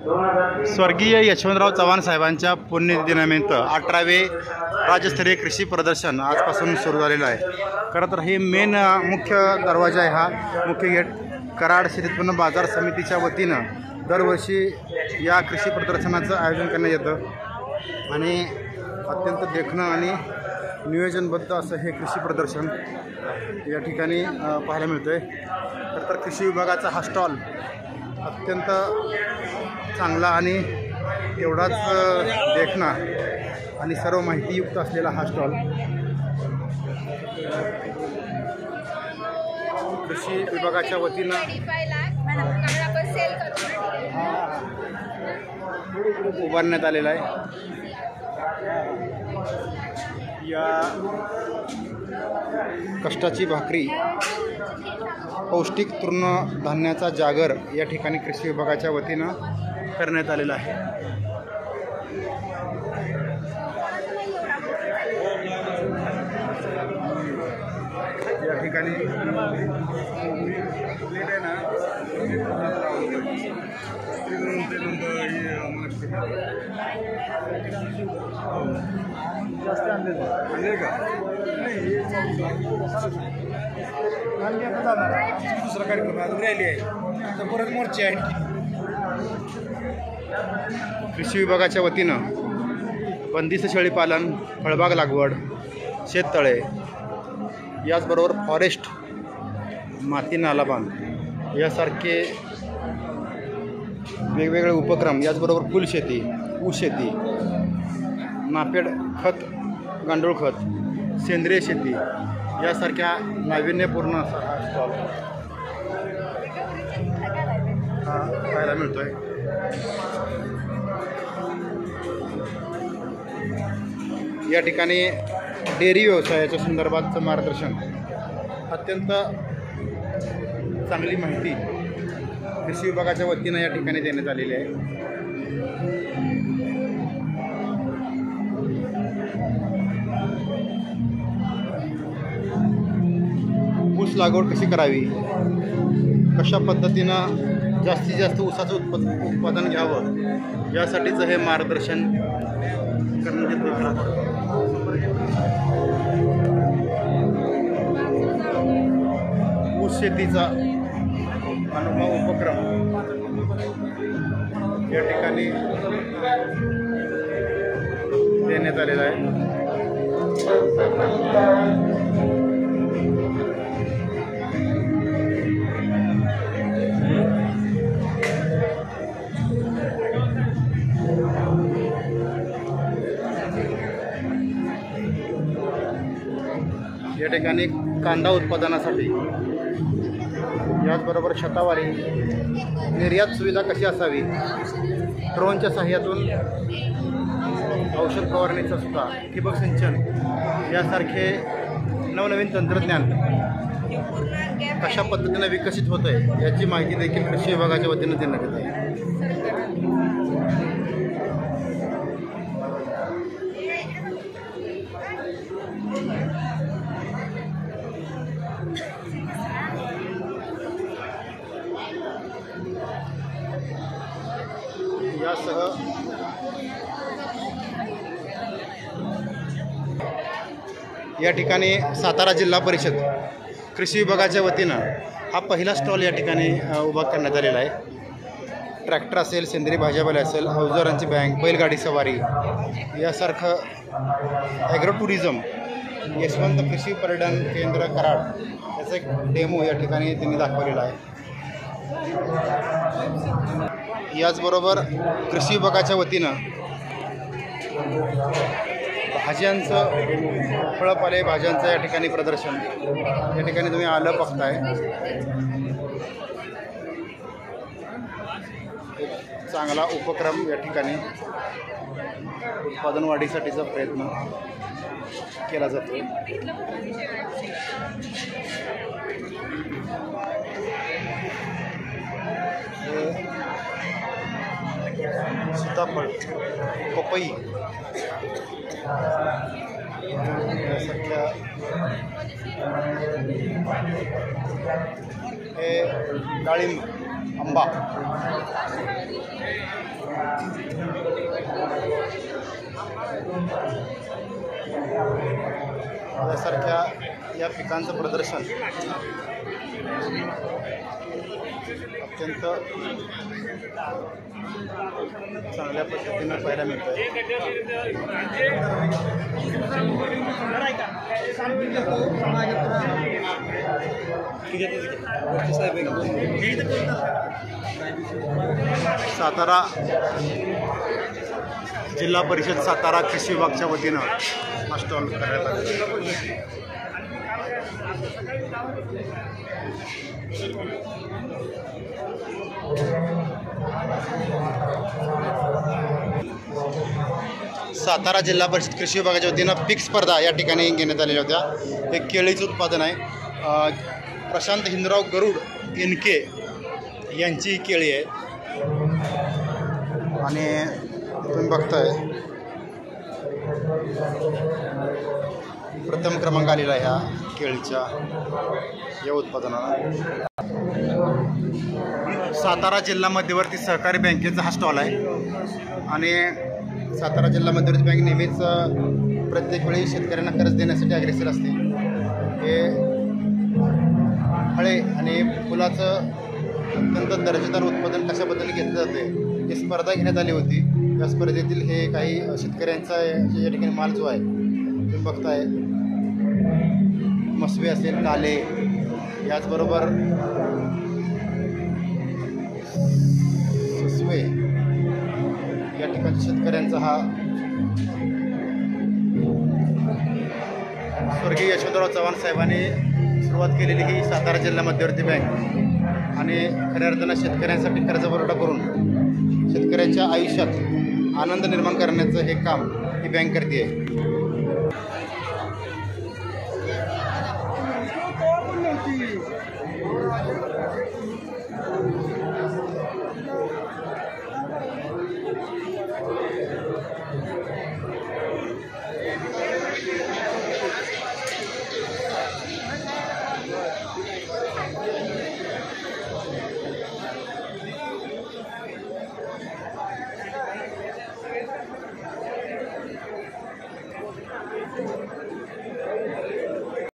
स्वर्गीय यशवंतराव चव्हाण साहेबांच्या पुण्यदिनानिमित्त 18वे राज्यस्तरीय कृषी प्रदर्शन आजपासून सुरू झालेलं आहे। खरं तर हे मेन मुख्य दरवाजा आहे, हा मुख्य गेट कराड शेती उत्पन्न बाजार समितीच्या वतीनं दरवर्षी या कृषी प्रदर्शनाचं आयोजन करण्यात येतं आणि अत्यंत देखणं आणि नियोजनबद्ध असं हे कृषी प्रदर्शन या ठिकाणी पाहायला मिळतं आहे। खरं तर कृषी विभागाचा हा स्टॉल अत्यंत चांगला आणि तेवढाच देखणा आणि सर्व माहितीयुक्त असलेला हा स्टॉल कृषी विभागाच्या वतीनं उभारण्यात आलेला आहे। या कष्टाची भाकरी पौष्टिक तृणधान्याचा जागर या ठिकाणी कृषी विभागाच्या वतीनं करण्यात आलेला आहे। या ठिकाणी दुसरा कार्यक्रम रॅली आहे, परत मोर्चे आहे। कृषी विभागाच्या वतीनं बंदिस्त शेळीपालन, फळबाग लागवड, शेततळे याचबरोबर फॉरेस्ट, माती नाला बांध यासारखे वेगवेगळे उपक्रम, याचबरोबर फुलशेती, ऊस शेती, नापेड खत, गांडूळ खत, सेंद्रिय शेती यासारख्या नाविन्यपूर्ण असा हा स्टॉल पाहायला मिळतोय। या ठिकाणी डेअरी व्यवसायाच्या संदर्भातचं मार्गदर्शन, अत्यंत चांगली माहिती कृषी विभागाच्या वतीनं या ठिकाणी देण्यात आलेली आहे। ऊस लागवड कशी करावी, कशा पद्धतीनं जास्तीत जास्त ऊसाचं उत्पादन घ्यावं यासाठीचं हे मार्गदर्शन करण्यात येतं। ऊस शेतीचा अनुभव उपक्रम या ठिकाणी देण्यात आलेला आहे। या ठिकाणी कांदा उत्पादनासाठी, याचबरोबर शतावारी, निर्यात सुविधा कशी असावी, ड्रोनच्या सहाय्यातून औषध फवारणीचा सुद्धा, ठिबक सिंचन यासारखे नवनवीन तंत्रज्ञान कशा पद्धतीने विकसित होत आहे याची माहिती देखील कृषी विभागाच्या वतीनं देण्यात येत आहे। यासह या ठिकाणी सातारा जिल्हा परिषद कृषी विभागाच्या वतीनं हा पहिला स्टॉल या ठिकाणी उभा करण्यात आलेला आहे। ट्रॅक्टर असेल, सेंद्रिय भाजीपाला असेल, अवजारांची बँक, बैलगाडी सवारी यासारखं ॲग्रो टुरिझम, यशवंत कृषी पर्यटन केंद्र कराड याचा एक डेमो या ठिकाणी त्यांनी दाखवलेला आहे। याचबरोबर कृषी विभागाच्या वतीनं भाज्यांचं, फळपाले भाज्यांचं या ठिकाणी प्रदर्शन या ठिकाणी तुम्ही आलं बघताय। एक चांगला उपक्रम या ठिकाणी उत्पादन वाढीसाठीचा प्रयत्न केला जातो। सीताफळ, पपई यासारख्या हे डाळिंब, आंबा यासारख्या या पिकांचं प्रदर्शन अत्यंत चांगल्या पद्धतीनं पाहायला मिळतं. सातारा जिल्हा परिषद सातारा कृषी विभागाच्या वतीनं हा स्टॉल करण्यात आला. सातारा जिल्हा परिषद कृषी विभागाच्या वतीनं पीक स्पर्धा या ठिकाणी घेण्यात आलेल्या होत्या. हे केळीचं उत्पादन आहे. प्रशांत हिंदराव गरुड इनके यांची केळी आहे आणि तुम्ही बघताय प्रथम क्रमांक आलेला आहे ह्या केळीच्या या उत्पादनाला. सातारा जिल्हा मध्यवर्ती सहकारी बँकेचा हा स्टॉल आहे आणि सातारा जिल्हा मध्यवर्ती बँक नेहमीच प्रत्येक वेळी शेतकऱ्यांना कर्ज देण्यासाठी अग्रेसर असते. हे फळे आणि फुलाचं अत्यंत दर्जेदार उत्पादन कशा पद्धतीने घेतलं जाते ही स्पर्धा घेण्यात आली होती. या स्पर्धेतील हे काही शेतकऱ्यांचा या ठिकाणी माल जो आहे तुम्ही बघताय, मसवे असेल, काले, याचबरोबर सुसवे या ठिकाणी शेतकऱ्यांचा हा स्वर्गीय यशवंतराव चव्हाण साहेबांनी सुरुवात केलेली ही सातारा जिल्हा मध्यवर्ती बँक आणि खऱ्या अर्थानं शेतकऱ्यांसाठी कर्जपुरवठा करून शेतकऱ्यांच्या आयुष्यात आनंद निर्माण करण्याचं हे काम ही बँक करते आहे.